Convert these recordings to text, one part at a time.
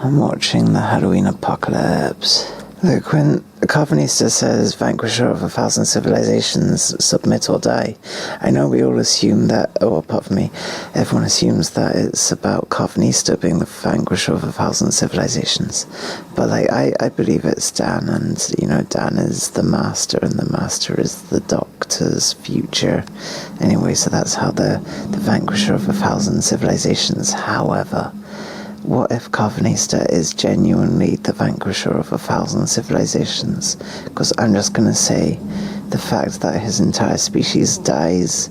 I'm watching the Halloween apocalypse. Look, when Carvanista says vanquisher of 1,000 civilizations, submit or die, I know we all assume that, or apart from me, everyone assumes that it's about Carvanista being the vanquisher of 1,000 civilizations. But like, I believe it's Dan, and Dan is the master, and the master is the Doctor's future. Anyway, so that's how the vanquisher of 1,000 civilizations. However, what if Carvanista is genuinely the vanquisher of 1,000 civilizations? Because I'm just going to say, the fact that his entire species dies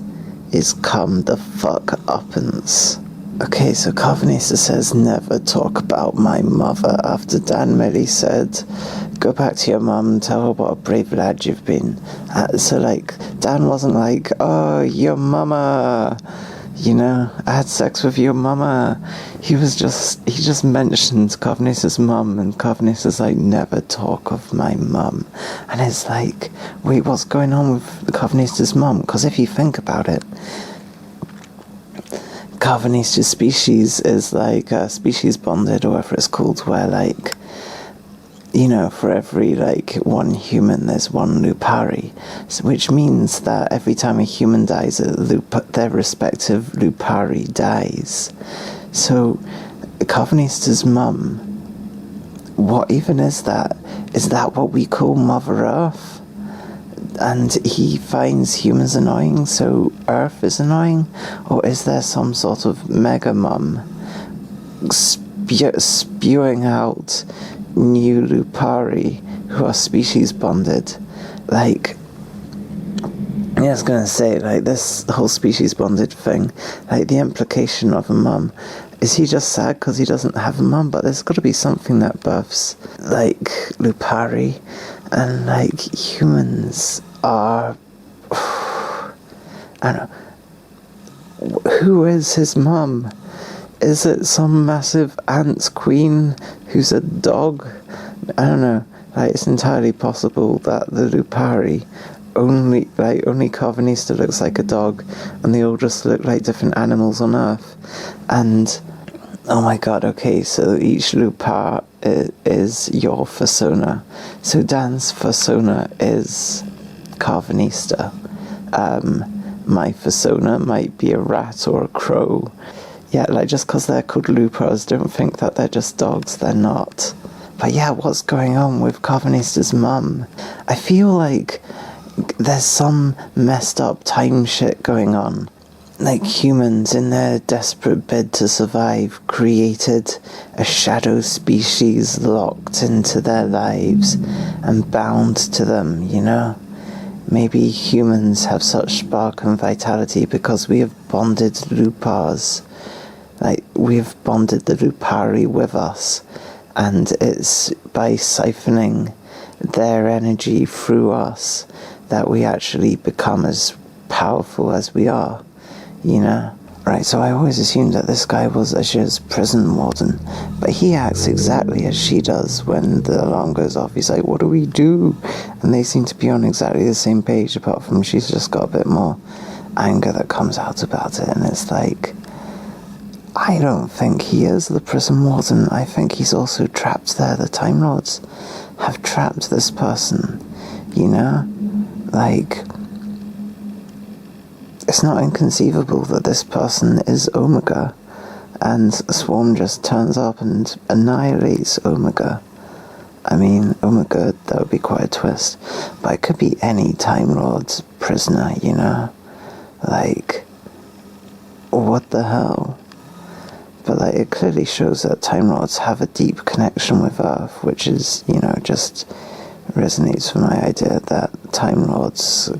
is come the fuck uppance. Okay, so Carvanista says, never talk about my mother, after Dan merely said, go back to your mum and tell her what a brave lad you've been. So like, Dan wasn't like, oh, your mama, I had sex with your mama. He just mentioned Carvanista's mum, and Carvanista's like, never talk of my mum. And it's like, wait, what's going on with Carvanista's mum? Because if you think about it, Carvanista's species is like species bonded, or whatever it's called, where like, for every one human there's one Lupari, so, which means that every time a human dies, their respective Lupari dies. So Carvanista's mum, what even is that? Is that what we call Mother Earth? And he finds humans annoying, so Earth is annoying? Or is there some sort of mega mum spewing out new Lupari who are species bonded? I was going to say, this whole species bonded thing, the implication of a mum, is he just sad because he doesn't have a mum? But there's got to be something that births Lupari, and humans are, I don't know, who is his mum? Is it some massive ant queen who's a dog? I don't know. It's entirely possible that the Lupari only Carvanista looks like a dog, and they all just look like different animals on Earth. And oh my god, okay, so each Lupar is your persona. So Dan's persona is Carvanista. My persona might be a rat or a crow. Yeah, just because they're called Lupars, don't think that they're just dogs, they're not. But yeah, what's going on with Carvanista's mum? I feel like there's some messed up time shit going on. Humans, in their desperate bid to survive, created a shadow species locked into their lives and bound to them, Maybe humans have such spark and vitality because we have bonded Lupars. We've bonded the Lupari with us, and it's by siphoning their energy through us that we actually become as powerful as we are, Right, so I always assumed that this guy was Asha's prison warden, but he acts exactly as she does when the alarm goes off. He's like, what do we do? And they seem to be on exactly the same page, apart from she's just got a bit more anger that comes out about it, and it's like, I don't think he is the prison warden. I think he's also trapped there. The Time Lords have trapped this person, it's not inconceivable that this person is Omega, and Swarm just turns up and annihilates Omega. I mean, Omega, that would be quite a twist, but it could be any Time Lord's prisoner, what the hell? But it clearly shows that Time Lords have a deep connection with Earth, which is, just resonates with my idea that Time Lords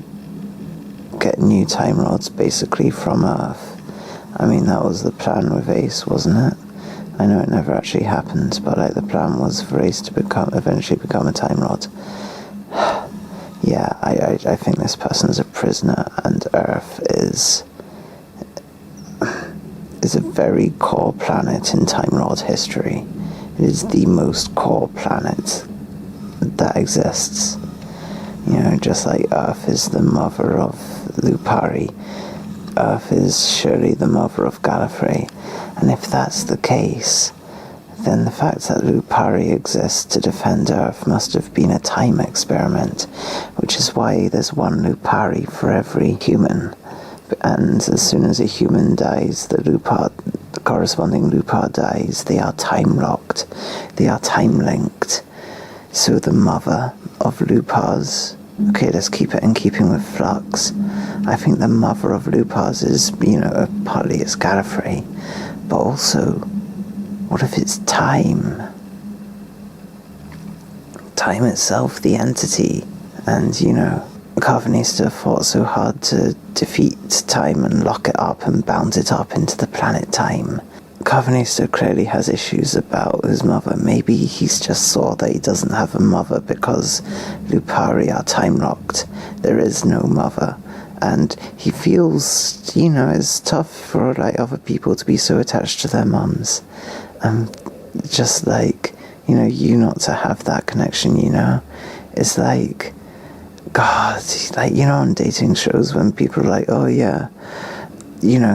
get new Time Lords basically from Earth. I mean, that was the plan with Ace, wasn't it? I know it never actually happened, but the plan was for Ace to eventually become a Time Lord. Yeah, I think this person's a prisoner, and Earth is a very core planet in Time Lord history. It is the most core planet that exists. Just like Earth is the mother of Lupari, Earth is surely the mother of Gallifrey. And if that's the case, then the fact that Lupari exists to defend Earth must have been a time experiment, which is why there's one Lupari for every human. And as soon as a human dies, the corresponding Lupar dies. They are time-locked. They are time-linked. So the mother of Lupars... Okay, let's keep it in keeping with Flux. I think the mother of Lupars is, partly it's Gallifrey. But also, what if it's time? Time itself, the entity. And, Carvanista fought so hard to defeat time and lock it up and bound it up into the planet time. Carvanista clearly has issues about his mother. Maybe he's just saw that he doesn't have a mother because Lupari are time-locked. There is no mother. And he feels, it's tough for, other people to be so attached to their mums. Just you not to have that connection, It's like... God, on dating shows when people are like, oh yeah,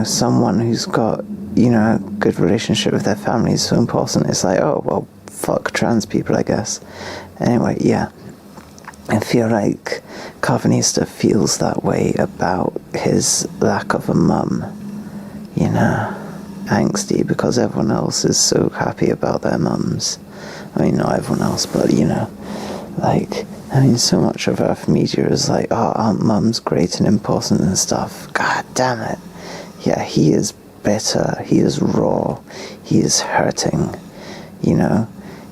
someone who's got, a good relationship with their family is so important. It's like, oh, well, fuck trans people, I guess. Anyway, yeah. I feel like Carvanista feels that way about his lack of a mum. Angsty because everyone else is so happy about their mums. I mean, not everyone else, but, so much of Earth media is like, oh, Aunt Mum's great and important and stuff. God damn it. Yeah, he is bitter. He is raw. He is hurting.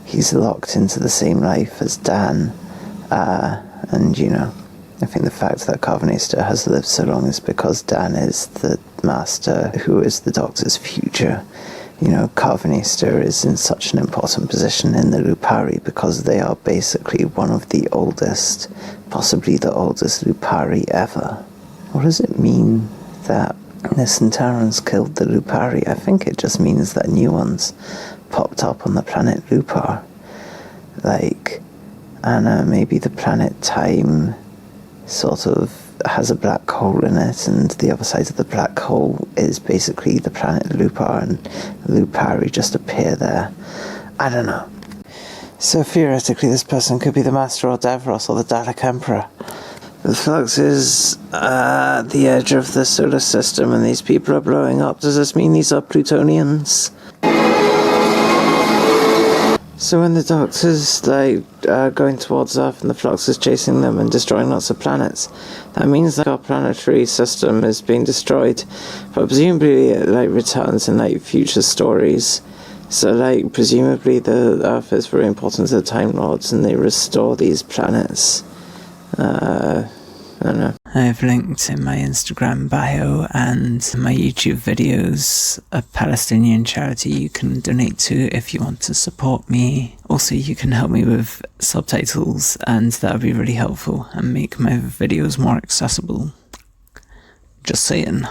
He's locked into the same life as Dan. I think the fact that Carvanista has lived so long is because Dan is the master who is the Doctor's future. Carvanista is in such an important position in the Lupari because they are basically one of the oldest, possibly the oldest Lupari ever. What does it mean that the Centaureans killed the Lupari? I think it just means that new ones popped up on the planet Lupar. Maybe the planet Time sort of has a black hole in it, and the other side of the black hole is basically the planet Lupar, and Lupari just appear there. I don't know. So theoretically, this person could be the Master or Davros or the Dalek Emperor. The Flux is the edge of the solar system, and these people are blowing up. Does this mean these are Plutonians? So when the Doctor's going towards Earth and the Flux is chasing them and destroying lots of planets, that means that our planetary system is being destroyed, but presumably it returns in future stories. So presumably the Earth is very important to the Time Lords and they restore these planets. I don't know. I've linked in my Instagram bio and my YouTube videos a Palestinian charity you can donate to if you want to support me. Also, you can help me with subtitles, and that would be really helpful and make my videos more accessible. Just saying.